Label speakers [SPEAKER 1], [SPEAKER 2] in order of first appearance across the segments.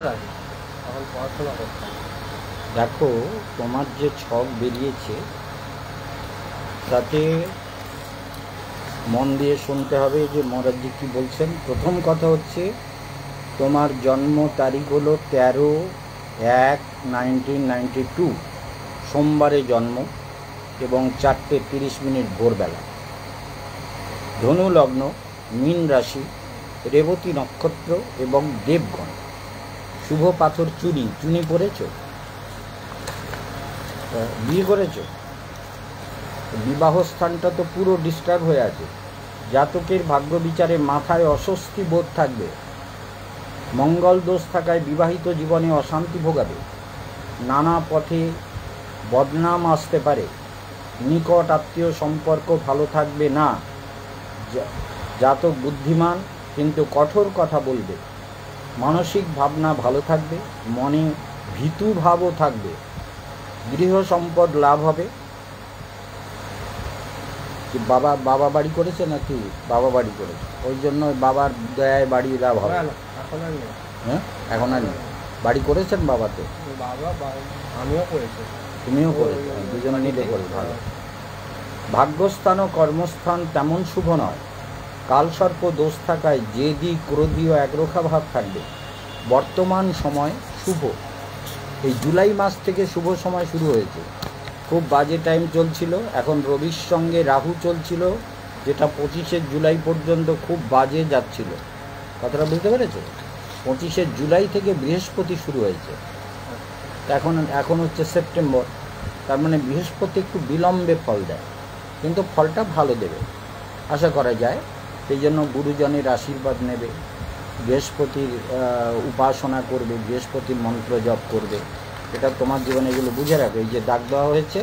[SPEAKER 1] এখন পড়াশোনা করতাম।
[SPEAKER 2] দেখো, তোমার যে ছক বেরিয়েছে তাতে মন দিয়ে শুনতে হবে যে মহারাজজি কী বলছেন। প্রথম কথা হচ্ছে, তোমার জন্ম তারিখ হলো 13/1/1992, সোমবারে জন্ম এবং 4:30 ভোরবেলা। ধনু লগ্ন, মীন রাশি, রেবতী নক্ষত্র এবং দেবগণ। শুভ পাথর চুনি। চুনি পড়েছ? বিয়ে করেছ? বিবাহ স্থানটা তো পুরো ডিস্টার্ব হয়ে আছে। জাতকের ভাগ্য বিচারে মাথায় অস্বস্তি বোধ থাকবে। মঙ্গল দোষ থাকায় বিবাহিত জীবনে অশান্তি ভোগাবে। নানা পথে বদনাম আসতে পারে। নিকট আত্মীয় সম্পর্ক ভালো থাকবে না। জাতক বুদ্ধিমান কিন্তু কঠোর কথা বলবে। মানসিক ভাবনা ভালো থাকবে, মনে ভীতু ভাবও থাকবে। গৃহ সম্পদ লাভ হবে। কি বাবা বাড়ি করেছে নাকি? বাবা বাড়ি করেছে, ওই জন্য বাবার দয়ায় বাড়ি লাভ হবে। হ্যাঁ, এখন আর নেই। বাড়ি করেছেন বাবা? তো
[SPEAKER 1] আমিও করেছি,
[SPEAKER 2] তুমিও করেছো, দুজনে মিলে করে। ভালো। ভাগ্যস্থান ও কর্মস্থান তেমন শুভ নয়। কালসর্প দোষ থাকায় জেদি, ক্রোধী ও একরোখা ভাব থাকবে। বর্তমান সময় শুভ। এই জুলাই মাস থেকে শুভ সময় শুরু হয়েছে। খুব বাজে টাইম চলছিল, এখন রবির সঙ্গে রাহু চলছিল, যেটা 25শে জুলাই পর্যন্ত খুব বাজে যাচ্ছিল। কথাটা বুঝতে পেরেছো? 25শে জুলাই থেকে বৃহস্পতি শুরু হয়েছে। এখন হচ্ছে সেপ্টেম্বর। তার মানে বৃহস্পতি একটু বিলম্বে ফল দেয়, কিন্তু ফলটা ভালো দেবে আশা করা যায়। সেই জন্য গুরুজনের আশীর্বাদ নেবে, বৃহস্পতির উপাসনা করবে, বৃহস্পতির মন্ত্র জপ করবে। এটা তোমার জীবনে এগুলো বুঝে রাখবে। এই যে দাগ দেওয়া হয়েছে,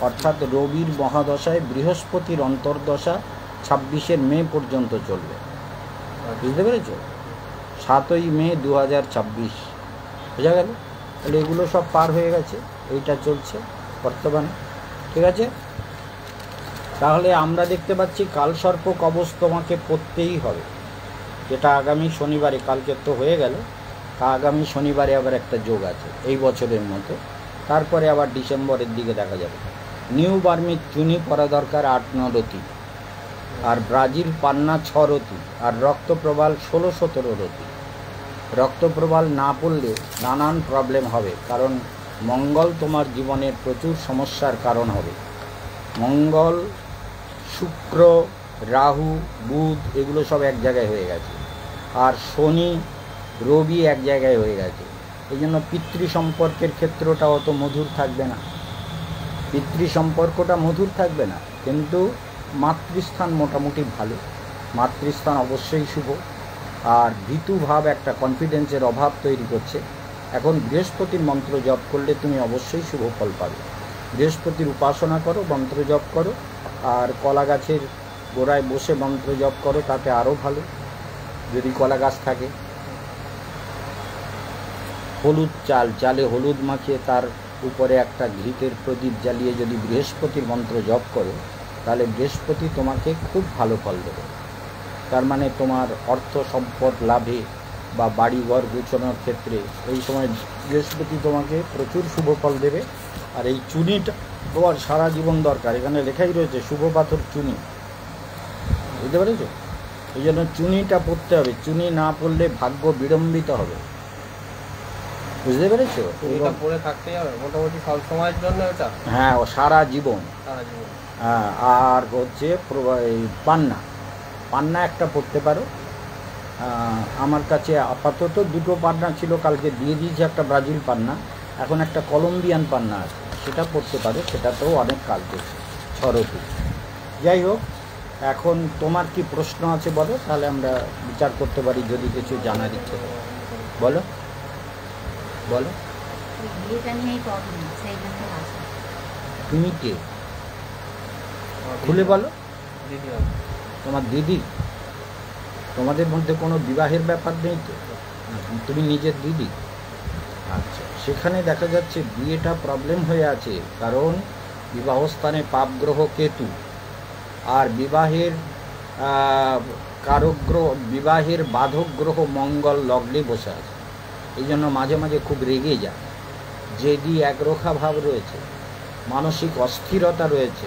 [SPEAKER 2] অর্থাৎ রবির মহাদশায় বৃহস্পতির অন্তর্দশা 26শে মে পর্যন্ত চলবে। বুঝতে পেরেছ? 7ই মে 2026 বোঝা গেল? তাহলে এগুলো সব পার হয়ে গেছে, এইটা চলছে বর্তমানে। ঠিক আছে? তাহলে আমরা দেখতে পাচ্ছি কালসর্প কবচ তোমাকে পড়তেই হবে, যেটা আগামী শনিবারে, কালকে তো হয়ে গেল, আগামী শনিবারে আবার একটা যোগ আছে এই বছরের মতো। তারপরে আবার ডিসেম্বরের দিকে দেখা যাবে। নিউ বার্মিক চুনি পরা দরকার 8-9 রতি, আর ব্রাজিল পান্না 6 রতি, আর রক্তপ্রবাল 16-17 রতি। রক্তপ্রবাল না পড়লে নানান প্রবলেম হবে, কারণ মঙ্গল তোমার জীবনের প্রচুর সমস্যার কারণ হবে। মঙ্গল, শুক্র, রাহু, বুধ এগুলো সব এক জায়গায় হয়ে গেছে, আর শনি, রবি এক জায়গায় হয়ে গেছে। এই জন্য পিতৃ সম্পর্কের ক্ষেত্রটা অত মধুর থাকবে না। পিতৃ সম্পর্কটা মধুর থাকবে না, কিন্তু মাতৃস্থান মোটামুটি ভালো। মাতৃস্থান অবশ্যই শুভ। আর ভীতু ভাব, একটা কনফিডেন্সের অভাব তৈরি করছে। এখন বৃহস্পতির মন্ত্র জপ করলে তুমি অবশ্যই শুভ ফল পাবে। বৃহস্পতির উপাসনা করো, মন্ত্র জপ করো, আর কলা গাছের গোড়ায় বসে মন্ত্র জপ করো, তাতে আরও ভালো যদি কলা গাছ থাকে। হলুদ চালে হলুদ মাখিয়ে তার উপরে একটা ঘৃতের প্রদীপ জ্বালিয়ে যদি বৃহস্পতির মন্ত্র জপ করো, তাহলে বৃহস্পতি তোমাকে খুব ভালো ফল দেবে। তার মানে তোমার অর্থ সম্পদ লাভে বা বাড়িঘর গুছানোর ক্ষেত্রে এই সময় বৃহস্পতি তোমাকে প্রচুর শুভ ফল দেবে। আর এই চুনিটা তোমার সারা জীবন দরকার। এখানে লেখাই রয়েছে শুভ পাথর চুনি। বুঝতে পেরেছ? এই জন্য চুনিটা পড়তে হবে। চুনি না পড়লে ভাগ্য বিড়ম্বিত হবে। বুঝতে পেরেছো?
[SPEAKER 1] এটা পড়ে থাকতেই হবে মোটামুটি সব সময়ের জন্য এটা।
[SPEAKER 2] হ্যাঁ, ও সারা জীবন। হ্যাঁ, আর হচ্ছে পান্না একটা পড়তে পারো। আমার কাছে আপাতত 2টো পান্না ছিল, কালকে দিয়ে দিয়েছি একটা ব্রাজিল পান্না। এখন একটা কলম্বিয়ান পান্না আছে, সেটা পড়তে পারো, সেটাতেও অনেক কাজ করছে 6 রতি। যাই হোক, এখন তোমার কি প্রশ্ন আছে বলো, তাহলে আমরা বিচার করতে পারি যদি কিছু জানার ইচ্ছে হয়। বলো বলো। তুমি কে? খুলে বলো।
[SPEAKER 1] দিদি,
[SPEAKER 2] তোমার দিদি? তোমাদের মধ্যে কোনো বিবাহের ব্যাপার নেই তো? তুমি নিজের দিদি? আচ্ছা, সেখানে দেখা যাচ্ছে বিয়েটা প্রবলেম হয়ে আছে, কারণ বিবাহস্থানে পাপ গ্রহ কেতু, আর বিবাহের কারক গ্রহ, বিবাহের বাধক গ্রহ মঙ্গল লগ্নে বসে আছে। এই জন্য মাঝে মাঝে খুব রেগে যায়, জেদি একরোখা ভাব রয়েছে, মানসিক অস্থিরতা রয়েছে।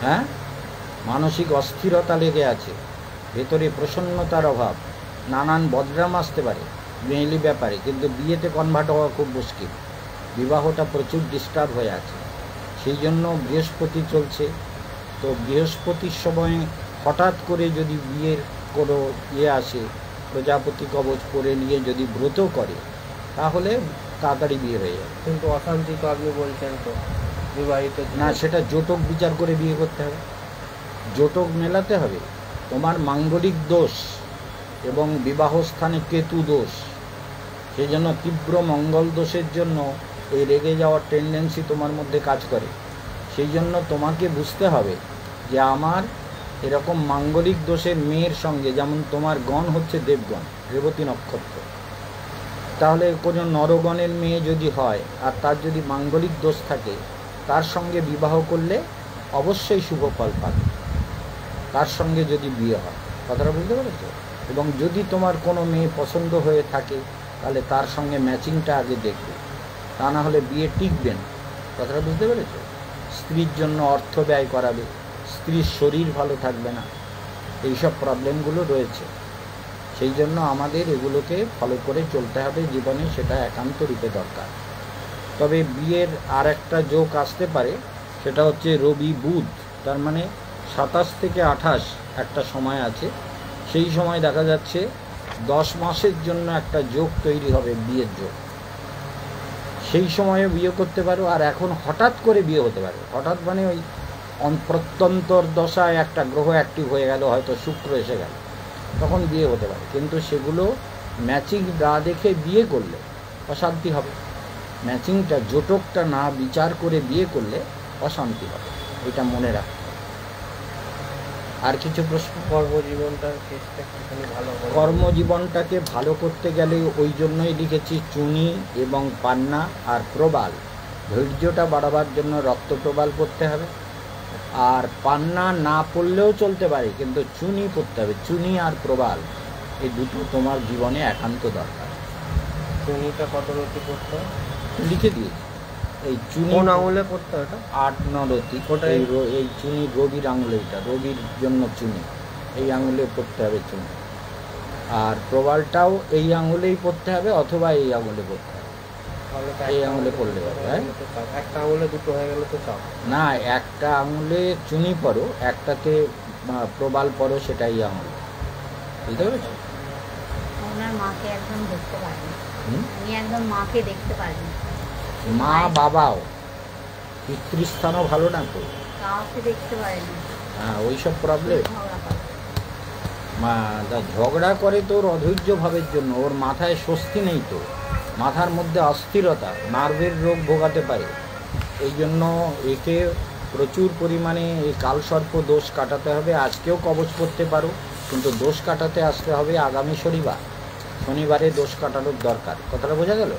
[SPEAKER 2] হ্যাঁ, মানসিক অস্থিরতা লেগে আছে, ভেতরে প্রসন্নতার অভাব, নানান বদনাম আসতে পারে মেয়েলি ব্যাপারে, কিন্তু বিয়েতে কনভার্ট হওয়া খুব মুশকিল। বিবাহটা প্রচুর ডিস্টার্ব হয়ে আছে। সেই জন্য বৃহস্পতি চলছে, তো বৃহস্পতির সময় হঠাৎ করে যদি বিয়ের কোনো আসে, প্রজাপতি কবচ করে নিয়ে যদি ব্রত করে, তাহলে তাড়াতাড়ি বিয়ে হয়ে যাবে।
[SPEAKER 1] কিন্তু অশান্তি তো আপনি বলছেন, তো বিবাহিত
[SPEAKER 2] না, সেটা জোটক বিচার করে বিয়ে করতে হবে, জোটক মেলাতে হবে। তোমার মাঙ্গলিক দোষ এবং বিবাহ স্থানে কেতু দোষ, সেই জন্য তীব্র মঙ্গল দোষের জন্য এই রেগে যাওয়ার টেন্ডেন্সি তোমার মধ্যে কাজ করে। সেই জন্য তোমাকে বুঝতে হবে যে আমার এরকম মাঙ্গলিক দোষের মেয়ের সঙ্গে, যেমন তোমার গণ হচ্ছে দেবগণ, রেবতী নক্ষত্র, তাহলে কোনো নরগণের মেয়ে যদি হয় আর তার যদি মাঙ্গলিক দোষ থাকে, তার সঙ্গে বিবাহ করলে অবশ্যই শুভ ফল পাবে, তার সঙ্গে যদি বিয়ে হয়। কথাটা বুঝতে পেরেছো? এবং যদি তোমার কোনো মেয়ে পছন্দ হয়ে থাকে, তাহলে তার সঙ্গে ম্যাচিংটা আগে দেখবে, তা না হলে বিয়ে টিকবে না। কথাটা বুঝতে পেরেছো? স্ত্রীর জন্য অর্থ ব্যয় করাবে, স্ত্রীর শরীর ভালো থাকবে না, এইসব প্রবলেমগুলো রয়েছে। সেই জন্য আমাদের এগুলোকে ফলো করে চলতে হবে জীবনে, সেটা একান্ত রূপে দরকার। তবে বিয়ের আর একটা যোগ আসতে পারে, সেটা হচ্ছে রবি বুধ, তার মানে 27 থেকে 28 একটা সময় আছে। সেই সময় দেখা যাচ্ছে 10 মাসের জন্য একটা যোগ তৈরি হবে, বিয়ের যোগ। সেই সময়ে বিয়ে করতে পারো। আর এখন হঠাৎ করে বিয়ে হতে পারে, হঠাৎ মানে ওই প্রত্যন্তর দশায় একটা গ্রহ অ্যাক্টিভ হয়ে গেল, হয়তো শুক্র এসে গেল, তখন বিয়ে হতে পারে। কিন্তু সেগুলো ম্যাচিং না দেখে বিয়ে করলে অশান্তি হবে, ম্যাচিংটা জোটকটা না বিচার করে বিয়ে করলে অশান্তি হবে, এটা মনে রাখতে হবে। আর কিছু প্রশ্ন?
[SPEAKER 1] কর্মজীবনটার কেসটা একটুখানি ভালো করে।
[SPEAKER 2] কর্মজীবনটাকে ভালো করতে গেলে ওই জন্যই লিখেছি চুনি এবং পান্না আর প্রবাল। ধৈর্যটা বাড়াবার জন্য রক্ত প্রবাল পড়তে হবে। আর পান্না না পড়লেও চলতে পারে, কিন্তু চুনি পড়তে হবে, চুনি আর প্রবাল, এই দুটো তোমার জীবনে একান্ত দরকার।
[SPEAKER 1] চুনিটা কত রতি করতে হয়?
[SPEAKER 2] লিখে দিয়েছি। এই চুনি
[SPEAKER 1] কোন আঙুলে করতে হয়?
[SPEAKER 2] 8 নরতি।
[SPEAKER 1] ওটাই।
[SPEAKER 2] এই চুনি রবির আঙুলে, এটা রবির জন্য চুনি, এই আঙুলে পড়তে হবে চুনি। আর প্রবালটাও এই আঙুলেই পড়তে হবে, অথবা এই আঙুলে পড়তে হবে।
[SPEAKER 1] তাহলে তো
[SPEAKER 2] এই
[SPEAKER 1] একটা
[SPEAKER 2] আঙুলে পড়লে হবে, হ্যাঁ?
[SPEAKER 1] একটা আঙুলে দুটো হয়ে গেলে তো চাপ।
[SPEAKER 2] না, একটা আঙুলে চুনি পড়ো, একটাতে প্রবাল পড়ো, সেটাই আঙুল। বুঝতে পেরেছো?
[SPEAKER 3] ওনার মাকে একদম দেখতে পারিনি,
[SPEAKER 2] হুম?
[SPEAKER 3] উনি একদম মাকে দেখতে পারিনি,
[SPEAKER 2] মা বাবাও, পিতৃস্থানও ভালো না তো,
[SPEAKER 3] কাউকে দেখতে পারিনি।
[SPEAKER 2] হ্যাঁ, ওইসব প্রবলেম।
[SPEAKER 3] ঝগড়া করে।
[SPEAKER 2] ঝগড়া করে তো ওর অধৈর্য ভাবের জন্য, ওর মাথায় স্বস্তি নেই তো, মাথার মধ্যে অস্থিরতা, নার্ভের রোগ ভোগাতে পারে। এই জন্য একে প্রচুর পরিমাণে এই কালসর্প দোষ কাটাতে হবে। আজকেও কবচ করতে পারো, কিন্তু দোষ কাটাতে আসতে হবে আগামী শনিবারে দোষ কাটানোর দরকার। কথাটা বোঝা গেল?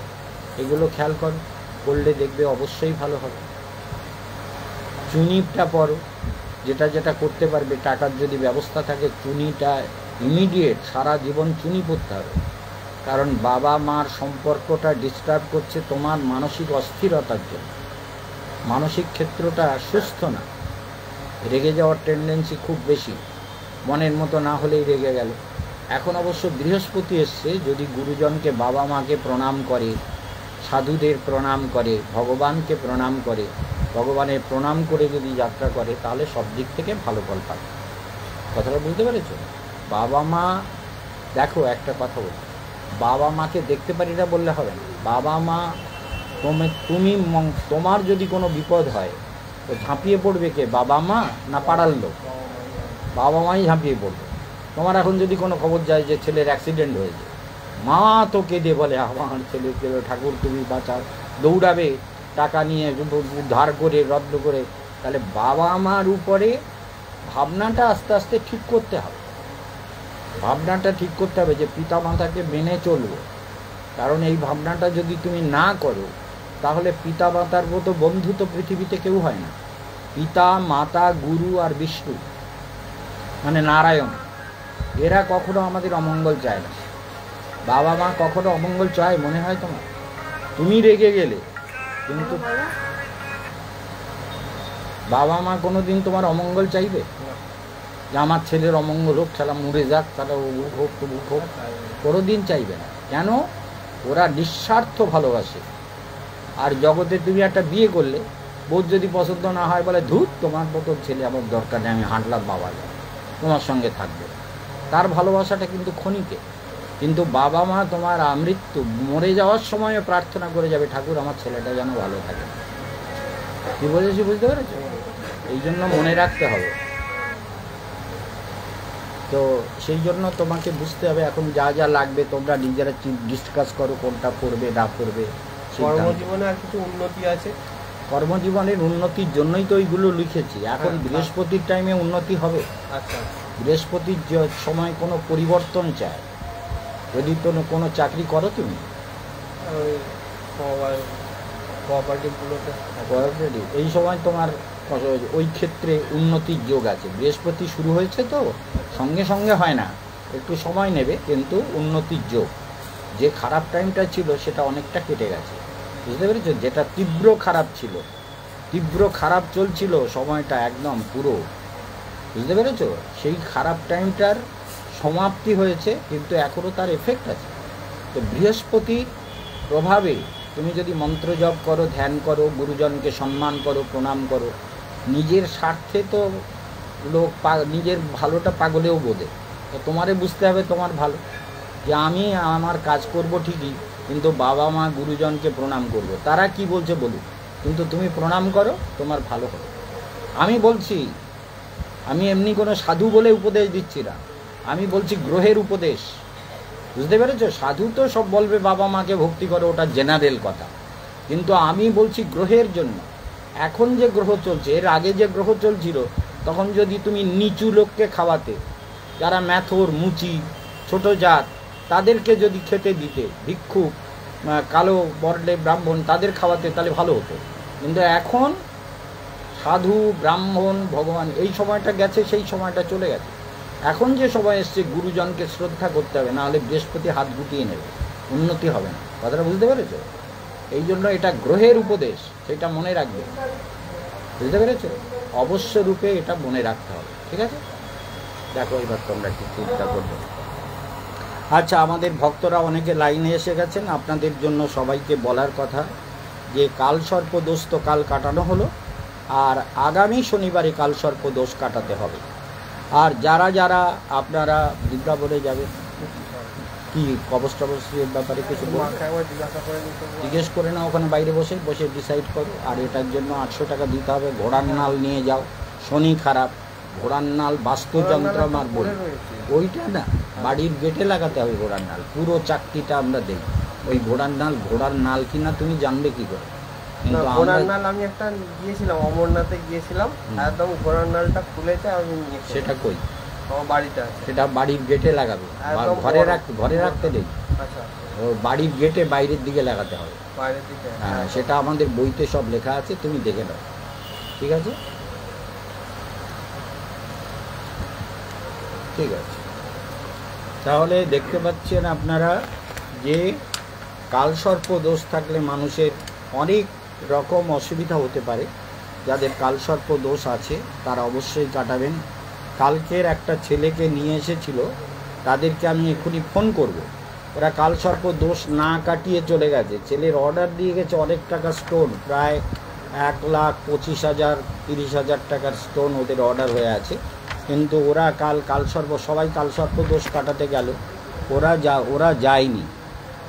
[SPEAKER 2] এগুলো খেয়াল করলে দেখবে অবশ্যই ভালো হবে। চুনিটা পড়ো, যেটা করতে পারবে, টাকার যদি ব্যবস্থা থাকে চুনিটা ইমিডিয়েট সারা জীবন চুনি পড়তে হবে। কারণ বাবা মার সম্পর্কটা ডিস্টার্ব করছে তোমার মানসিক অস্থিরতার জন্য, মানসিক ক্ষেত্রটা সুস্থ না, রেগে যাওয়ার টেন্ডেন্সি খুব বেশি, মনের মতো না হলেই রেগে গেল। এখন অবশ্য বৃহস্পতি এসছে, যদি গুরুজনকে বাবা মাকে প্রণাম করে, সাধুদের প্রণাম করে, ভগবানকে প্রণাম করে, ভগবানের প্রণাম করে যদি যাত্রা করে, তাহলে সব দিক থেকে ভালো ফল পাবে। কথাটা বুঝতে পেরেছো? বাবা মা, দেখো একটা কথা বলি, বাবা মাকে দেখতে পারি না বললে হবে না। বাবা মা তোমার যদি কোনো বিপদ হয়, তো ঝাঁপিয়ে পড়বে কে? বাবা মা না পাড়ার লোক? বাবা মাই ঝাঁপিয়ে পড়বে। তোমার এখন যদি কোনো খবর যায় যে ছেলের অ্যাক্সিডেন্ট হয়েছে, মা তো কেঁদে বলে আমার ছেলেকে ঠাকুর তুমি বাঁচাও, দৌড়াবে টাকা নিয়ে ধার করে রদ্দ করে। তাহলে বাবা মার উপরে ভাবনাটা আস্তে আস্তে ঠিক করতে হবে, ভাবনাটা ঠিক করতে হবে যে পিতা মাতাকে মেনে চলবো। কারণ এই ভাবনাটা যদি তুমি না করো, তাহলে পিতা মাতার মতো বন্ধু তো পৃথিবীতে কেউ হয় না। পিতা মাতা গুরু আর বিষ্ণু মানে নারায়ণ, এরা কখনো আমাদের অমঙ্গল চায় না। বাবা মা কখনো অমঙ্গল চায় মনে হয় তোমার? তুমি রেগে গেলে, কিন্তু
[SPEAKER 3] বলো,
[SPEAKER 2] বাবা মা কোনোদিন তোমার অমঙ্গল চাইবে?
[SPEAKER 1] না,
[SPEAKER 2] যে আমার ছেলের অমঙ্গল হোক, খেলা মরে যাক, তারা হোক তবুক হোক, কোনোদিন চাইবে না। কেন? ওরা নিঃস্বার্থ ভালোবাসে। আর জগতে তুমি একটা বিয়ে করলে, বোধ যদি পছন্দ না হয় বলে ধুর তোমার মতো ছেলে আমার দরকার নেই, আমি হাঁটলাম বাবা যায়, তোমার সঙ্গে থাকবে। তার ভালোবাসাটা কিন্তু ক্ষণিকে। কিন্তু বাবা মা তোমার আমৃত্যু মরে যাওয়ার সময় প্রার্থনা করে যাবে, ঠাকুর আমার ছেলেটা যেন ভালো থাকে। কি বলেছি বুঝতে পেরেছো? এই জন্য মনে রাখতে হবে। তো সেই জন্য তোমাকে বুঝতে হবে এখন যা যা লাগবে তোমরা নিজেরা ডিসকাস করো, কোনটা করবে না করবে।
[SPEAKER 1] কর্মজীবনে আর কিছু উন্নতি আছে?
[SPEAKER 2] কর্মজীবনের উন্নতির জন্যই তো এইগুলো লিখেছি। এখন
[SPEAKER 1] হ্যাঁ,
[SPEAKER 2] বৃহস্পতির টাইমে উন্নতি হবে।
[SPEAKER 1] আচ্ছা,
[SPEAKER 2] বৃহস্পতির সময় কোনো পরিবর্তন চায়। যদি কোনো চাকরি করো তুমি,
[SPEAKER 1] ওই কোঅপারেটিভগুলোতে
[SPEAKER 2] অলরেডি এই সময় তোমার ওই ক্ষেত্রে উন্নতির যোগ আছে। বৃহস্পতি শুরু হয়েছে তো সঙ্গে সঙ্গে হয় না, একটু সময় নেবে, কিন্তু উন্নতির যোগ। যে খারাপ টাইমটা ছিল সেটা অনেকটা কেটে গেছে, বুঝতে পেরেছো? যেটা তীব্র খারাপ ছিল, তীব্র খারাপ চলছিল সময়টা একদম পুরো, বুঝতে পেরেছো? সেই খারাপ টাইমটার সমাপ্তি হয়েছে, কিন্তু এখনও তার এফেক্ট আছে। তো বৃহস্পতির প্রভাবে তুমি যদি মন্ত্র জপ করো, ধ্যান করো, গুরুজনকে সম্মান করো, প্রণাম করো, নিজের স্বার্থে তো লোক নিজের ভালোটা পাগলেও বোঝে। তো তোমারে বুঝতে হবে তোমার ভালো, যে আমি আমার কাজ করব ঠিকই, কিন্তু বাবা মা গুরুজনকে প্রণাম করব। তারা কি বলছে বলুক, কিন্তু তুমি প্রণাম করো, তোমার ভালো হবে। আমি বলছি, আমি এমনি কোনো সাধু বলে উপদেশ দিচ্ছি না, আমি বলছি গ্রহের উপদেশ, বুঝতে পেরেছো? সাধু তো সব বলবে বাবা মাকে ভক্তি করো, ওটা জেনারেল কথা, কিন্তু আমি বলছি গ্রহের জন্য। এখন যে গ্রহ চলছে, এর আগে যে গ্রহ চলছিল, তখন যদি তুমি নিচু লোককে খাওয়াতে, যারা ম্যাথর, মুচি, ছোট জাত, তাদেরকে যদি খেতে দিতে, ভিক্ষুক, কালো বর্ণে ব্রাহ্মণ, তাদের খাওয়াতে, তাহলে ভালো হতো। কিন্তু এখন সাধু, ব্রাহ্মণ, ভগবান, এই সময়টা গেছে, সেই সময়টা চলে গেছে। এখন যে সময় এসছে গুরুজনকে শ্রদ্ধা করতে হবে, নাহলে বৃহস্পতি হাত গুটিয়ে নেবে, উন্নতি হবে না। কথাটা বুঝতে পেরেছো? এই জন্য এটা গ্রহের উপদেশ, সেটা মনে রাখবে, বুঝতে পেরেছো? অবশ্য রূপে এটা মনে রাখতে হবে, ঠিক আছে? দেখো এবার তোমরা কি চিন্তা করবে। আচ্ছা, আমাদের ভক্তরা অনেকে লাইনে এসে গেছেন, আপনাদের জন্য সবাইকে বলার কথা যে কালসর্প দোষ তো কাল কাটানো হলো, আর আগামী শনিবারে কালসর্প দোষ কাটাতে হবে। আর যারা যারা আপনারা বৃন্দাবনে যাবেন, কি কবচ টবচের ব্যাপারে কিছু
[SPEAKER 1] মাকে একবার জিজ্ঞাসা করে নিতে বলবো।
[SPEAKER 2] জিজ্ঞেস করে না, ওখানে বাইরে বসে বসে ডিসাইড করো। আর এটার জন্য 800 টাকা দিতে হবে। ঘোড়ার নাল নিয়ে যাও, শনি খারাপ, ঘোড়ার নাল বাস্তুযন্ত্র আমার বই, ওইটা না বাড়ির গেটে লাগাতে হবে। ঘোড়ার নাল পুরো চাকরিটা আমরা দেই। ওই ঘোড়ার নাল কিনা তুমি জানবে কি করে? কিন্তু
[SPEAKER 1] ঘোড়ার নাল আমি একটা গিয়েছিলাম, অমরনাথে গিয়েছিলাম, একদম ঘোড়ার নালটা খুলেছে, আমি
[SPEAKER 2] সেটা কই?
[SPEAKER 1] আমার বাড়িতে আছে।
[SPEAKER 2] সেটা বাড়ির গেটে লাগাবে, ঘরে রাখতে নেই।
[SPEAKER 1] আচ্ছা,
[SPEAKER 2] ও বাড়ির গেটে বাইরের দিকে লাগাতে হবে।
[SPEAKER 1] বাইরের দিকে?
[SPEAKER 2] হ্যাঁ, সেটা আমাদের বইতে সব লেখা আছে, তুমি দেখে নাও, ঠিক আছে? ঠিক আছে, তাহলে দেখতে পাচ্ছেন আপনারা যে কালসর্প দোষ থাকলে মানুষের অনেক রকম অসুবিধা হতে পারে। যাদের কালসর্প দোষ আছে তারা অবশ্যই কাটাবেন। কালকের একটা ছেলেকে নিয়ে এসেছিল, তাদেরকে আমি এক্ষুনি ফোন করব। ওরা কালসর্প দোষ না কাটিয়ে চলে গেছে। ছেলের অর্ডার দিয়ে গেছে অনেক টাকা স্টোন, প্রায় 1,25,000 30,000 টাকার স্টোন ওদের অর্ডার হয়ে আছে। কিন্তু ওরা কালসর্প সবাই কালসর্প দোষ কাটাতে গেল, ওরা যায়নি।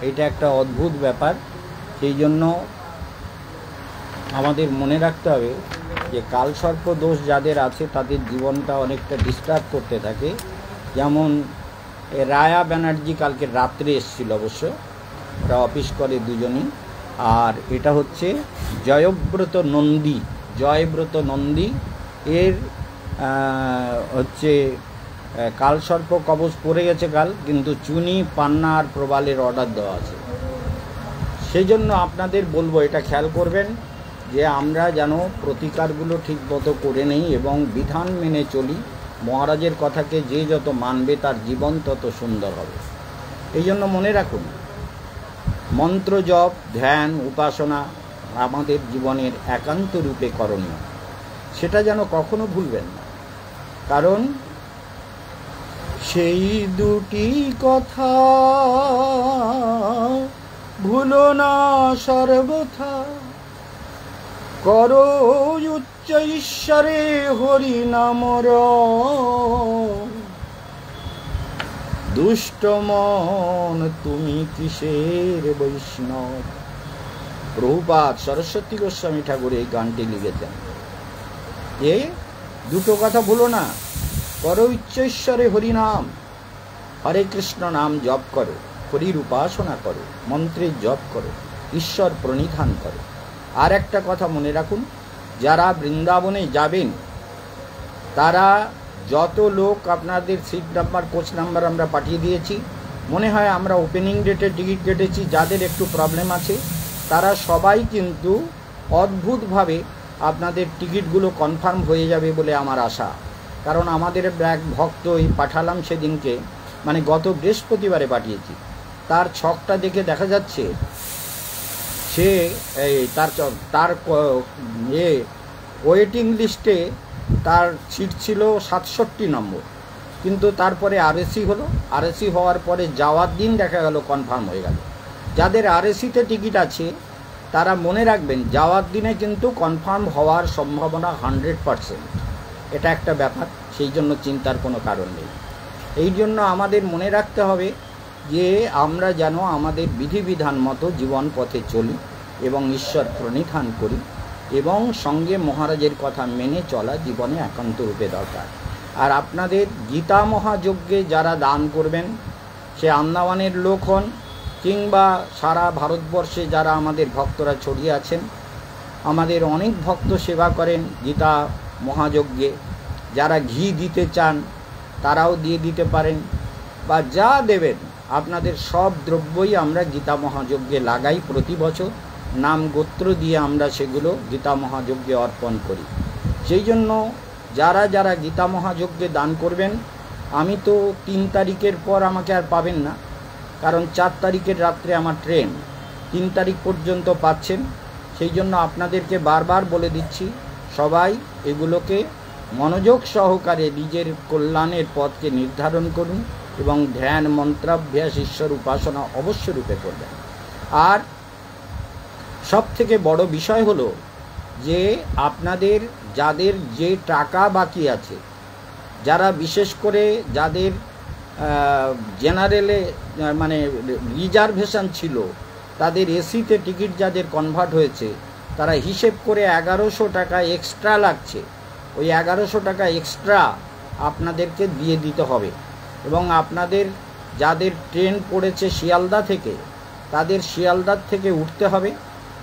[SPEAKER 2] এটা একটা অদ্ভুত ব্যাপার। সেই জন্য আমাদের মনে রাখতে হবে যে কালসর্প দোষ যাদের আছে তাদের জীবনটা অনেকটা ডিস্টার্ব করতে থাকে। যেমন রায়া ব্যানার্জি কালকে রাত্রে এসেছিল, অবশ্য ওরা অফিস করে দুজনই। আর এটা হচ্ছে জয়ব্রত নন্দী, এর হচ্ছে কালসর্প কবচ পড়ে গেছে কাল, কিন্তু চুনি, পান্না আর প্রবালের অর্ডার দেওয়া আছে। সেই জন্য আপনাদের বলবো এটা খেয়াল করবেন যে আমরা যেন প্রতিকারগুলো ঠিক মতো করে নেই এবং বিধান মেনে চলি। মহারাজের কথাকে যে যত মানবে তার জীবন তত সুন্দর হবে। এই জন্য মনে রাখুন, মন্ত্র জপ, ধ্যান, উপাসনা আমাদের জীবনের একান্ত রূপে করণীয়, সেটা যেন কখনো ভুলবেন না। কারণ সেই দুটি কথা ভুলো না সর্বথা, করো উচ্চ ঈশ্বরে হরি নামর, দুষ্ট মন তুমি কিসের বৈষ্ণব। প্রভুপাদ সরস্বতী গোস্বামী ঠাকুর এই গানটি লিখেছেন। এ দুটো কথা ভুলো না, করো উচ্চ ঈশ্বরে হরিনাম, হরে কৃষ্ণ নাম জপ করো, হরির উপাসনা করো, মন্ত্রের জপ করো, ঈশ্বর প্রণিধান করো। আর একটা কথা মনে রাখুন, যারা বৃন্দাবনে যাবেন তারা যত লোক, আপনাদের সিট নাম্বার, কোচ নাম্বার আমরা পাঠিয়ে দিয়েছি, মনে হয় আমরা ওপেনিং ডেটে টিকিট কেটেছি, যাদের একটু প্রবলেম আছে তারা সবাই কিন্তু অদ্ভুতভাবে আপনাদের টিকিটগুলো কনফার্ম হয়ে যাবে বলে আমার আশা। কারণ আমাদের এক ভক্ত এই পাঠালাম সেদিনকে, মানে গত বৃহস্পতিবারে পাঠিয়েছি, তার ছকটা দেখে দেখা যাচ্ছে সে তার ওয়েটিং লিস্টে তার সিট ছিল 67 নম্বর, কিন্তু তারপরে আরএসি হলো, আরএসি হওয়ার পরে যাওয়ার দিন দেখা গেল কনফার্ম হয়ে গেল। যাদের আরএসিতে টিকিট আছে তারা মনে রাখবেন, যাওয়ার দিনে কিন্তু কনফার্ম হওয়ার সম্ভাবনা 100%। এটা একটা ব্যাপার, সেই জন্য চিন্তার কোনো কারণ নেই। এই জন্য আমাদের মনে রাখতে হবে যে আমরা যেন আমাদের বিধিবিধান মতো জীবন পথে চলি এবং ঈশ্বর প্রণিধান করি, এবং সঙ্গে মহারাজের কথা মেনে চলা জীবনে একান্ত রূপে দরকার। আর আপনাদের গীতা মহাযজ্ঞে যারা দান করবেন, সে আন্দামানের লোক হন কিংবা সারা ভারতবর্ষে যারা আমাদের ভক্তরা ছড়িয়ে আছেন, আমাদের অনেক ভক্ত সেবা করেন গীতা মহাযজ্ঞে। যারা ঘি দিতে চান তারাও দিয়ে দিতে পারেন, বা যা দেবেন আপনাদের সব দ্রব্যই আমরা গীতা মহাযজ্ঞে লাগাই প্রতি বছর, নাম গোত্র দিয়ে আমরা সেগুলো গীতা মহাযজ্ঞে অর্পণ করি। সেই জন্য যারা যারা গীতা মহাযজ্ঞে দান করবেন, আমি তো 3 তারিখের পর আমাকে আর পাবেন না, কারণ 4 তারিখের রাত্রে আমার ট্রেন, 3 তারিখ পর্যন্ত পাচ্ছেন। সেই জন্য আপনাদেরকে বারবার বলে দিচ্ছি, সবাই এগুলোকে মনোযোগ সহকারে নিজের কল্যাণের পথকে নির্ধারণ করুন এবং ধ্যান, মন্ত্রাভ্যাস, ঈশ্বর উপাসনা অবশ্য রূপে করবেন। আর সব থেকে বড় বিষয় হলো যে আপনাদের যাদের যে টাকা বাকি আছে, যারা বিশেষ করে যাদের জেনারেলে মানে রিজার্ভেশন ছিল, তাদের এসিতে টিকিট যাদের কনভার্ট হয়েছে, তারা হিসেব করে 1100 টাকা এক্সট্রা লাগছে। ওই 1100 টাকা এক্সট্রা আপনাদেরকে দিয়ে দিতে হবে। এবং আপনাদের যাদের ট্রেন পড়েছে শিয়ালদা থেকে, তাদের শিয়ালদার থেকে উঠতে হবে,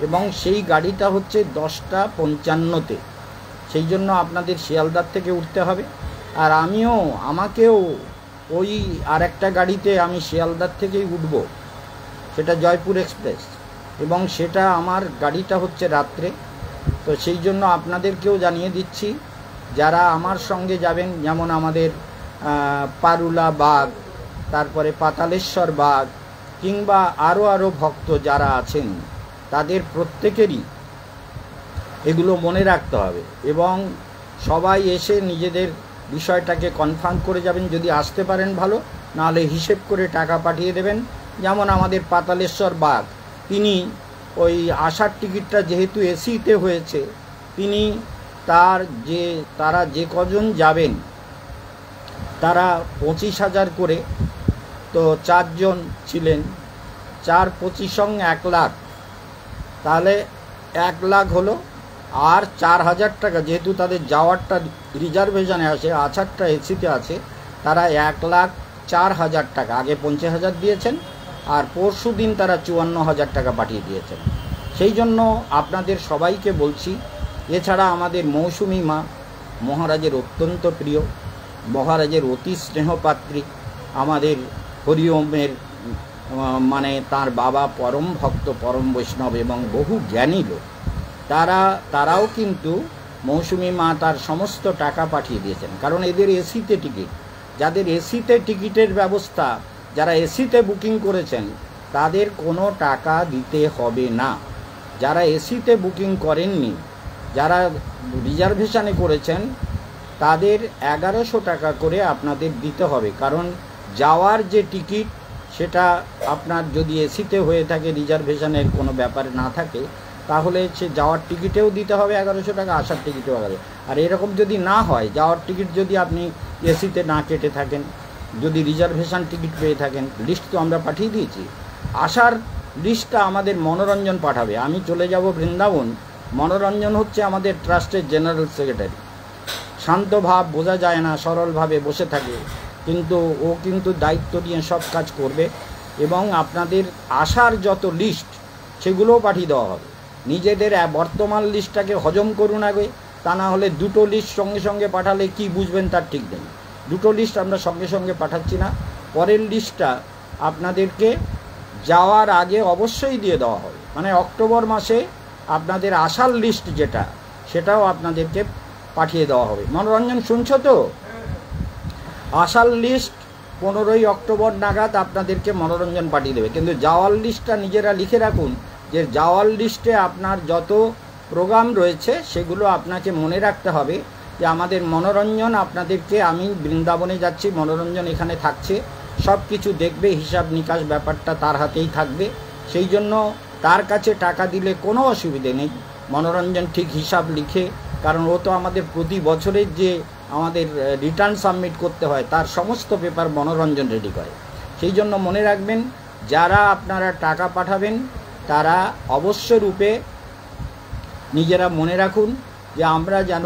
[SPEAKER 2] এবং সেই গাড়িটা হচ্ছে 10:55-তে। সেই জন্য আপনাদের শিয়ালদার থেকে উঠতে হবে। আর আমাকেও ওই আরেকটা গাড়িতে আমি শিয়ালদার থেকেই উঠব, সেটা জয়পুর এক্সপ্রেস, এবং সেটা আমার গাড়িটা হচ্ছে রাত্রে। তো সেই জন্য আপনাদেরকেও জানিয়ে দিচ্ছি, যারা আমার সঙ্গে যাবেন, যেমন আমাদের পারুলা বাগ, তারপরে পাতালেশ্বর বাগ, কিংবা আরও ভক্ত যারা আছেন, তাদের প্রত্যেকেরই এগুলো মনে রাখতে হবে। এবং সবাই এসে নিজেদের বিষয়টাকে কনফার্ম করে যাবেন। যদি আসতে পারেন ভালো, নাহলে হিসেব করে টাকা পাঠিয়ে দেবেন। যেমন আমাদের পাতালেশ্বর বাগ, তিনি ওই আসার টিকিটটা যেহেতু এসিতে হয়েছে, তিনি তারা যে কজন যাবেন তারা 25,000 করে, তো 4 জন ছিলেন, 4 25 1 লাখ, তাহলে 1 লাখ হলো। আর 4,000 টাকা, যেহেতু তাদের যাওয়ারটা রিজার্ভেশনে আছে, আসারটা এসিতে আছে, তারা 1,04,000 টাকা আগে 50,000 দিয়েছেন, আর পরশু দিন তারা 54,000 টাকা পাঠিয়ে দিয়েছেন। সেই জন্য আপনাদের সবাইকে বলছি, এছাড়া আমাদের মৌসুমী মা মহারাজের অত্যন্ত প্রিয়, মহারাজের অতি স্নেহপাত্রী, আমাদের হরিওমের মানে তার বাবা পরম ভক্ত, পরম বৈষ্ণব এবং বহু জ্ঞানী লোক, তারাও কিন্তু মৌসুমী মা তার সমস্ত টাকা পাঠিয়ে দিয়েছেন। কারণ এদের এসিতে টিকিট, যাদের এসিতে টিকিটের ব্যবস্থা যারা এসিতে বুকিং করেছেন তাদের কোনো টাকা দিতে হবে না। যারা এসিতে বুকিং করেননি, যারা রিজার্ভেশনে করেছেন, তাদের 1100 টাকা করে আপনাদের দিতে হবে। কারণ যাওয়ার যে টিকিট সেটা আপনার যদি এসিতে হয়ে থাকে, রিজার্ভেশনের কোনো ব্যাপার না থাকে, তাহলে সে যাওয়ার টিকিটেও দিতে হবে 1100 টাকা, আসার টিকিটেও 1100। আর এরকম যদি না হয়, যাওয়ার টিকিট যদি আপনি এসিতে না কেটে থাকেন, যদি রিজার্ভেশন টিকিট পেয়ে থাকেন, লিস্ট তো আমরা পাঠিয়ে দিয়েছি, আসার লিস্টটা আমাদের মনোরঞ্জন পাঠাবে। আমি চলে যাব বৃন্দাবন, মনোরঞ্জন হচ্ছে আমাদের ট্রাস্টের জেনারেল সেক্রেটারি। শান্ত ভাব, বোঝা যায় না, সরলভাবে বসে থাকে, কিন্তু ও কিন্তু দায়িত্ব নিয়ে সব কাজ করবে। এবং আপনাদের আসার যত লিস্ট সেগুলোও পাঠিয়ে দেওয়া হবে। নিজেদের বর্তমান লিস্টটাকে হজম করুন আগে, তা না হলে দুটো লিস্ট সঙ্গে সঙ্গে পাঠালে কি বুঝবেন তার ঠিক নেই। দুটো লিস্ট আমরা সঙ্গে সঙ্গে পাঠাচ্ছি না, পরের লিস্টটা আপনাদেরকে যাওয়ার আগে অবশ্যই দিয়ে দেওয়া হবে। মানে অক্টোবর মাসে আপনাদের আসার লিস্ট যেটা, সেটাও আপনাদেরকে পাঠিয়ে দেওয়া হবে। মনোরঞ্জন শুনছো তো? আসার লিস্ট 15ই অক্টোবর নাগাদ আপনাদেরকে মনোরঞ্জন পাঠিয়ে দেবে। কিন্তু যাওয়ার লিস্টটা নিজেরা লিখে রাখুন, যে যাওয়ার লিস্টে আপনার যত প্রোগ্রাম রয়েছে সেগুলো আপনাকে মনে রাখতে হবে। যে আমাদের মনোরঞ্জন, আপনাদেরকে, আমি বৃন্দাবনে যাচ্ছি, মনোরঞ্জন এখানে থাকছে, সব কিছু দেখবে, হিসাব নিকাশ ব্যাপারটা তার হাতেই থাকবে। সেই জন্য তার কাছে টাকা দিলে কোনো অসুবিধে নেই। মনোরঞ্জন ঠিক হিসাব লিখে, কারণ ও তো আমাদের প্রতি বছরের যে আমাদের রিটার্ন সাবমিট করতে হয় তার সমস্ত পেপার মনোরঞ্জন রেডি করে। সেই জন্য মনে রাখবেন, যারা আপনারা টাকা পাঠাবেন তারা অবশ্য রূপে নিজেরা মনে রাখুন যে আমরা যেন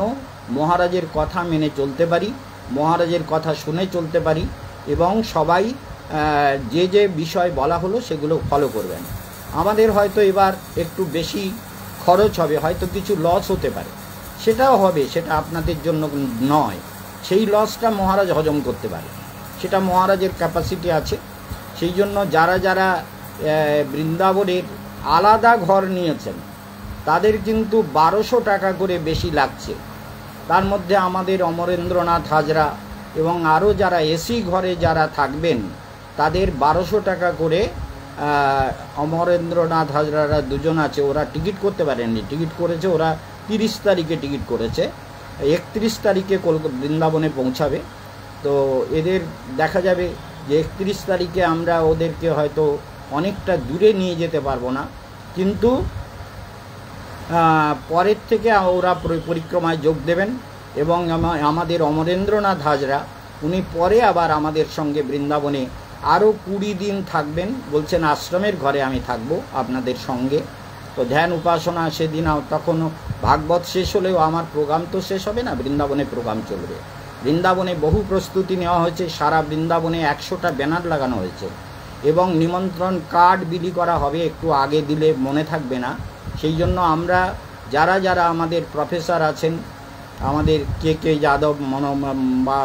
[SPEAKER 2] মহারাজের কথা মেনে চলতে পারি, মহারাজের কথা শুনে চলতে পারি, এবং সবাই যে যে বিষয় বলা হলো সেগুলো ফলো করবেন। আমাদের হয়তো এবার একটু বেশি খরচ হবে, হয়তো কিছু লস হতে পারে, সেটাও হবে, সেটা আপনাদের জন্য নয়। সেই লসটা মহারাজ হজম করতে পারে, সেটা মহারাজের ক্যাপাসিটি আছে। সেই জন্য যারা যারা বৃন্দাবনের আলাদা ঘর নিয়েছেন তাদের কিন্তু 1200 টাকা করে বেশি লাগছে। তার মধ্যে আমাদের অমরেন্দ্রনাথ হাজরা এবং আরও যারা এসি ঘরে যারা থাকবেন তাদের 1200 টাকা করে। অমরেন্দ্রনাথ হাজরারা দুজন আছে, ওরা টিকিট করতে পারেননি, টিকিট করেছে ওরা 30 তারিখে টিকিট করেছে, 31 তারিখে বৃন্দাবনে পৌঁছাবে। তো এদের দেখা যাবে যে 31 তারিখে আমরা ওদেরকে হয়তো অনেকটা দূরে নিয়ে যেতে পারবো না, কিন্তু পরের থেকে ওরা পরিক্রমায় যোগ দেবেন। এবং আমাদের অমরেন্দ্রনাথ হাজরা উনি পরে আবার আমাদের সঙ্গে বৃন্দাবনে আরও 20 দিন থাকবেন, বলছেন আশ্রমের ঘরে আমি থাকবো আপনাদের সঙ্গে। তো ধ্যান উপাসনা সেদিন, তখনও ভাগবত শেষ হলেও আমার প্রোগ্রাম তো শেষ হবে না, বৃন্দাবনে প্রোগ্রাম চলবে। বৃন্দাবনে বহু প্রস্তুতি নেওয়া হয়েছে, সারা বৃন্দাবনে 100টা ব্যানার লাগানো হয়েছে এবং নিমন্ত্রণ কার্ড বিলি করা হবে, একটু আগে দিলে মনে থাকবে না। সেই জন্য আমরা যারা যারা আমাদের প্রফেসর আছেন, আমাদের কে যাদব বা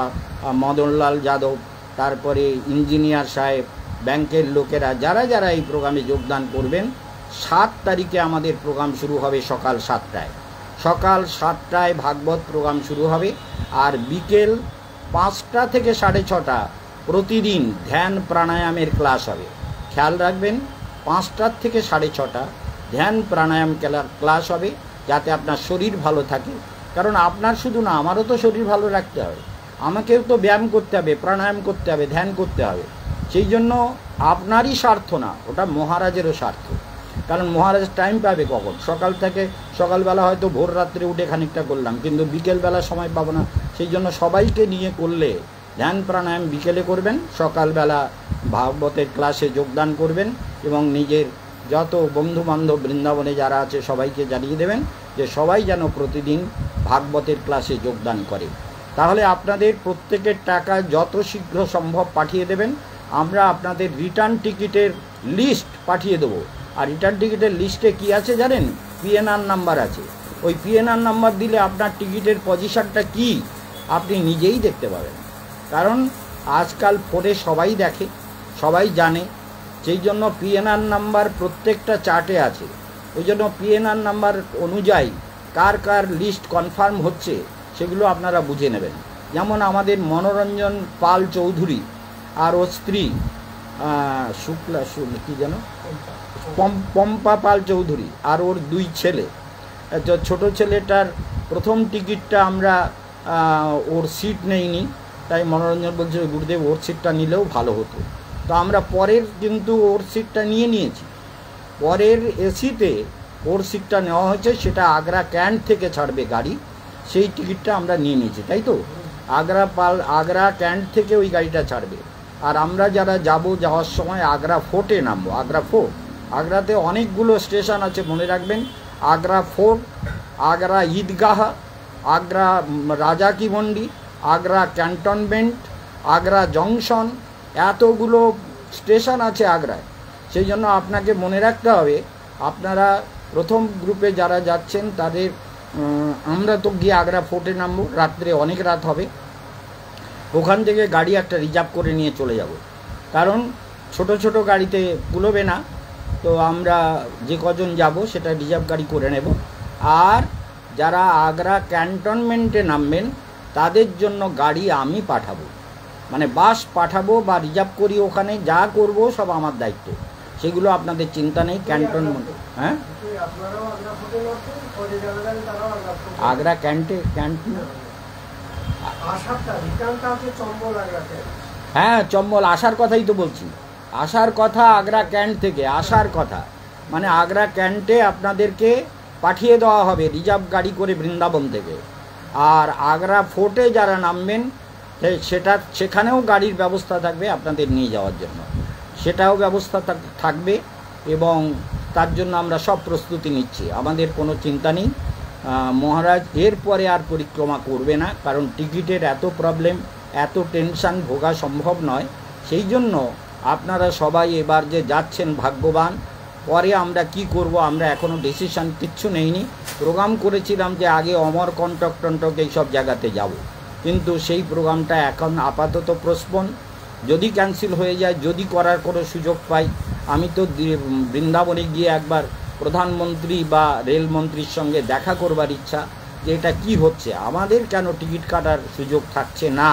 [SPEAKER 2] মদনলাল যাদব, তারপরে ইঞ্জিনিয়ার সাহেব, ব্যাংকের লোকেরা, যারা যারা এই প্রোগ্রামে যোগদান করবেন, 7 তারিখে আমাদের প্রোগ্রাম শুরু হবে সকাল 7টায়। সকাল 7টায় ভাগবত প্রোগ্রাম শুরু হবে, আর বিকেল 5টা থেকে 6:30 প্রতিদিন ধ্যান প্রাণায়ামের ক্লাস হবে। খেয়াল রাখবেন, 5টার থেকে 6:30 ধ্যান প্রাণায়াম ক্লাস হবে, যাতে আপনার শরীর ভালো থাকে। কারণ আপনার শুধু না, আমারও তো শরীর ভালো রাখতে হবে, আমাকেও তো ব্যায়াম করতে হবে, প্রাণায়াম করতে হবে, ধ্যান করতে হবে। সেই জন্য আপনারই স্বার্থ না, ওটা মহারাজেরও স্বার্থ। কারণ মহারাজ টাইম পাবে কখন? সকালবেলা হয়তো ভোর রাত্রে উঠে খানিকটা করলাম, কিন্তু বিকেলবেলা সময় পাবো না। সেই জন্য সবাইকে নিয়ে করলে ধ্যান প্রাণায়াম বিকেলে করবেন, সকালবেলা ভাগবতের ক্লাসে যোগদান করবেন, এবং নিজের যত বন্ধুবান্ধব বৃন্দাবনে যারা আছে সবাইকে জানিয়ে দেবেন যে সবাই যেন প্রতিদিন ভাগবতের ক্লাসে যোগদান করে। তাহলে আপনাদের প্রত্যেকের টাকা যত শীঘ্র সম্ভব পাঠিয়ে দেবেন। আমরা আপনাদের রিটার্ন টিকিটের লিস্ট পাঠিয়ে দেবো। আর রিটার্ন টিকিটের লিস্টে কি আছে জানেন? পিএনআর নাম্বার আছে। ওই পিএনআর নাম্বার দিলে আপনার টিকিটের পজিশনটা কি আপনি নিজেই দেখতে পাবেন। কারণ আজকাল ফোনে সবাই দেখে, সবাই জানে, সেই জন্য পিএনআর নাম্বার প্রত্যেকটা চার্টে আছে। ওই জন্য পিএনআর নাম্বার অনুযায়ী কার কার লিস্ট কনফার্ম হচ্ছে সেগুলো আপনারা বুঝে নেবেন। যেমন আমাদের মনোরঞ্জন পাল চৌধুরী আর ও স্ত্রী শুক্লা কি যেন পম্পা পাল চৌধুরী আর ওর 2 ছেলে। ছোট ছেলেটার প্রথম টিকিটটা আমরা ওর সিট নেইনি, তাই মনোরঞ্জন বলছে গুরুদেব ওর সিটটা নিলেও ভালো হতো। তো আমরা পরের কিন্তু ওর সিটটা নিয়েছি, পরের এসিতে ওর সিটটা নেওয়া হয়েছে, সেটা আগ্রা ক্যান্ট থেকে ছাড়বে গাড়ি, সেই টিকিটটা আমরা নিয়েছি, তাই তো? আগ্রা ক্যান্ট থেকে ওই গাড়িটা ছাড়বে। আর আমরা যারা যাওয়ার সময় আগ্রা ফোর্টে নামবো। আগ্রা ফোর্ট, আগ্রাতে অনেকগুলো স্টেশন আছে, মনে রাখবেন। আগ্রা ফোর্ট, আগ্রা ঈদগাহ, আগ্রা রাজা কি মন্ডি, আগ্রা ক্যান্টনমেন্ট, আগ্রা জংশন, এতগুলো স্টেশন আছে আগ্রায়। সেই জন্য আপনাকে মনে রাখতে হবে, আপনারা প্রথম গ্রুপে যারা যাচ্ছেন তাদের আমরা তো গিয়ে আগ্রা ফোর্টে নামবো, রাত্রে অনেক রাত হবে, ওখান থেকে গাড়ি একটা রিজার্ভ করে নিয়ে চলে যাব, কারণ ছোট ছোট গাড়িতে কুলোবে না। তো আমরা যে কজন যাব সেটা রিজার্ভ গাড়ি করে নেব। আর যারা আগ্রা ক্যান্টনমেন্টে নামবেন তাদের জন্য গাড়ি আমি পাঠাবো, মানে বাস পাঠাবো বা রিজার্ভ করি, ওখানে যা করব সব আমার দায়িত্ব, সেগুলো আপনাদের চিন্তা নেই। ক্যান্টনমেন্ট, হ্যাঁ, আগ্রা হ্যাঁ চম্বল আসার কথাই তো বলছি, আসার কথা আগ্রা ক্যান্ট থেকে আসার কথা, মানে আগ্রা ক্যান্টে আপনাদেরকে পাঠিয়ে দেওয়া হবে রিজার্ভ গাড়ি করে বৃন্দাবন থেকে। আর আগ্রা ফোর্টে যারা নামবেন সেখানেও গাড়ির ব্যবস্থা থাকবে আপনাদের নিয়ে যাওয়ার জন্য, সেটাও ব্যবস্থা থাকবে, এবং তার জন্য আমরা সব প্রস্তুতি নিচ্ছি, আমাদের কোনো চিন্তা নেই। মহারাজ এরপরে আর পরিক্রমা করবে না, কারণ টিকিটের এত প্রবলেম, এত টেনশান ভোগা সম্ভব নয়। সেই জন্য আপনারা সবাই এবার যে যাচ্ছেন ভাগ্যবান। পরে আমরা কি করব, আমরা এখনও ডিসিশান কিচ্ছু নেইনি। প্রোগ্রাম করেছিলাম যে আগে অমরকণ্টক টন্টক এইসব জায়গাতে যাব, কিন্তু সেই প্রোগ্রামটা এখন আপাতত প্রস্পন। যদি ক্যান্সেল হয়ে যায়, যদি করার কোনো সুযোগ পাই, আমি তো বৃন্দাবনে গিয়ে একবার প্রধানমন্ত্রী বা রেলমন্ত্রীর সঙ্গে দেখা করবার ইচ্ছা, যে এটা কি হচ্ছে, আমাদের কেন টিকিট কাটার সুযোগ থাকছে না,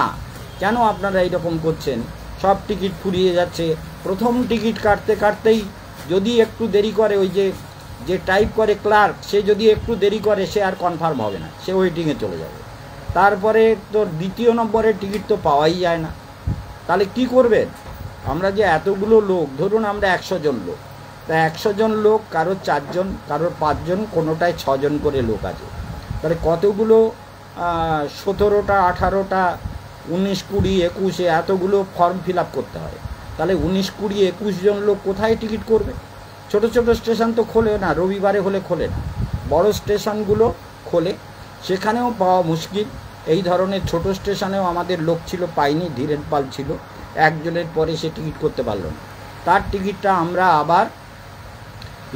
[SPEAKER 2] কেন আপনারা এইরকম করছেন, সব টিকিট ফুরিয়ে যাচ্ছে। প্রথম টিকিট কাটতেই যদি একটু দেরি করে, ওই যে টাইপ করে ক্লার্ক, সে যদি একটু দেরি করে, সে আর কনফার্ম হবে না, সে ওয়েটিংয়ে চলে যাবে। তারপরে তো দ্বিতীয় নম্বরের টিকিট তো পাওয়াই যায় না, তাহলে কি করবেন? আমরা যে এতগুলো লোক, ধরুন আমরা 100 জন লোক, তা 100 জন লোক, কারো 4 জন, কারোর 5 জন, কোনোটায় 6 জন করে লোক আছে, তাহলে কতগুলো 17টা 18টা 19 20 21 এতগুলো ফর্ম ফিল আপ করতে হয়। তাহলে 19 20 21 জন লোক কোথায় টিকিট করবে? ছোট ছোট স্টেশন তো খোলে না, রবিবারে হলে খোলে না, বড় স্টেশনগুলো খোলে, সেখানেও পাওয়া মুশকিল। এই ধরনের ছোট স্টেশনেও আমাদের লোক ছিল, পাইনি, ধীরেন পাল ছিল, একজনের পরে সে টিকিট করতে পারলো না, তার টিকিটটা আমরা আবার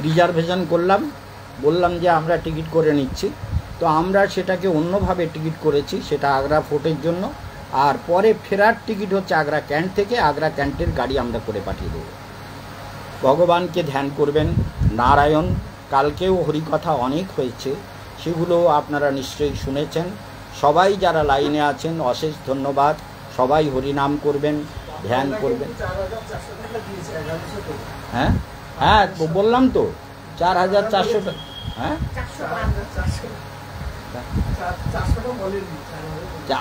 [SPEAKER 2] রিজার্ভেশন করলাম, বললাম যে আমরা টিকিট করে নিচ্ছি। তো আমরা সেটাকে অন্যভাবে টিকিট করেছি, সেটা আগ্রা ফোর্টের জন্য। আর পরে ফেরার টিকিট হচ্ছে আগ্রা ক্যান্ট থেকে, আগ্রা ক্যান্টের গাড়ি আমরা করে পাঠিয়ে দেবো। ভগবানকে ধ্যান করবেন, নারায়ণ, কালকেও হরিকথা অনেক হয়েছে, সেগুলো আপনারা নিশ্চয়ই শুনেছেন। সবাই যারা লাইনে আছেন অশেষ ধন্যবাদ, সবাই হরিনাম করবেন, ধ্যান করবেন। হ্যাঁ হ্যাঁ বললাম তো 4400 টাকা। হ্যাঁ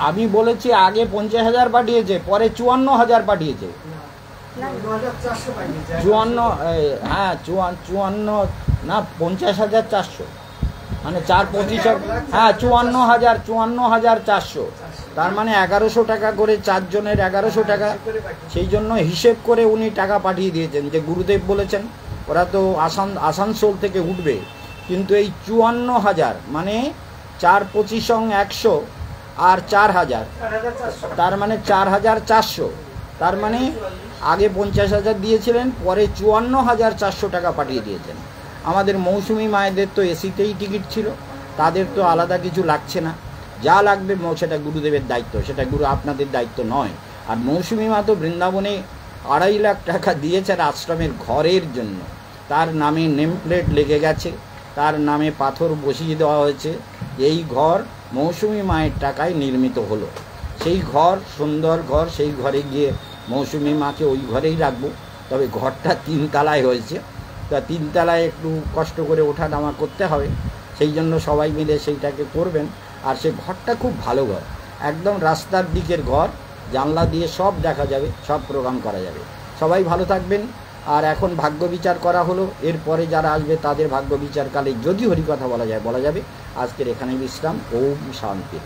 [SPEAKER 2] আমি বলেছি আগে 50,000 পাঠিয়েছে, পরে 54,000 পাঠিয়েছে। 54, হ্যাঁ 54 না 50,400, মানে 4-25, হ্যাঁ 54,400, তার মানে 1100 টাকা করে, 4 জনের 1100 টাকা। সেই জন্য হিসেব করে উনি টাকা পাঠিয়ে দিয়েছেন, যে গুরুদেব বলেছেন ওরা তো আসানসোল থেকে উঠবে, কিন্তু এই 54,000 মানে 4-25 100 আর 4,000, তার মানে 4,400, তার মানে আগে 50,000 দিয়েছিলেন, পরে 54,400 টাকা পাঠিয়ে দিয়েছেন। আমাদের মৌসুমি মায়েদের তো এসিতেই টিকিট ছিল, তাদের তো আলাদা কিছু লাগছে না, যা লাগবে সেটা গুরুদেবের দায়িত্ব, সেটা আপনাদের দায়িত্ব নয়। আর মৌসুমি মা তো বৃন্দাবনে 2.5 লাখ টাকা দিয়েছেন আশ্রমের ঘরের জন্য, তার নামে নেম প্লেট লেগে গেছে, তার নামে পাথর বসিয়ে দেওয়া হয়েছে, এই ঘর মৌসুমি মায়ের টাকায় নির্মিত হলো। সেই ঘর সুন্দর ঘর, সেই ঘরে গিয়ে মৌসুমি মাকে ওই ঘরেই রাখবো। তবে ঘরটা 3 তলায় হয়েছে, তা 3 তলায় একটু কষ্ট করে ওঠা নামা করতে হবে, সেই জন্য সবাই মিলে সেইটাকে করবেন। আর সে ঘরটা খুব ভালো ঘর, একদম রাস্তার দিকের ঘর, জানলা দিয়ে সব দেখা যাবে, সব প্রোগ্রাম করা যাবে। সবাই ভালো থাকবেন। আর এখন ভাগ্য বিচার করা হলো, এরপরে যারা আসবে তাদের ভাগ্য বিচারকালে যদি হরিকথা বলা যায় বলা যাবে। আজকের এখানে বিশ্রাম। ওম শান্তি।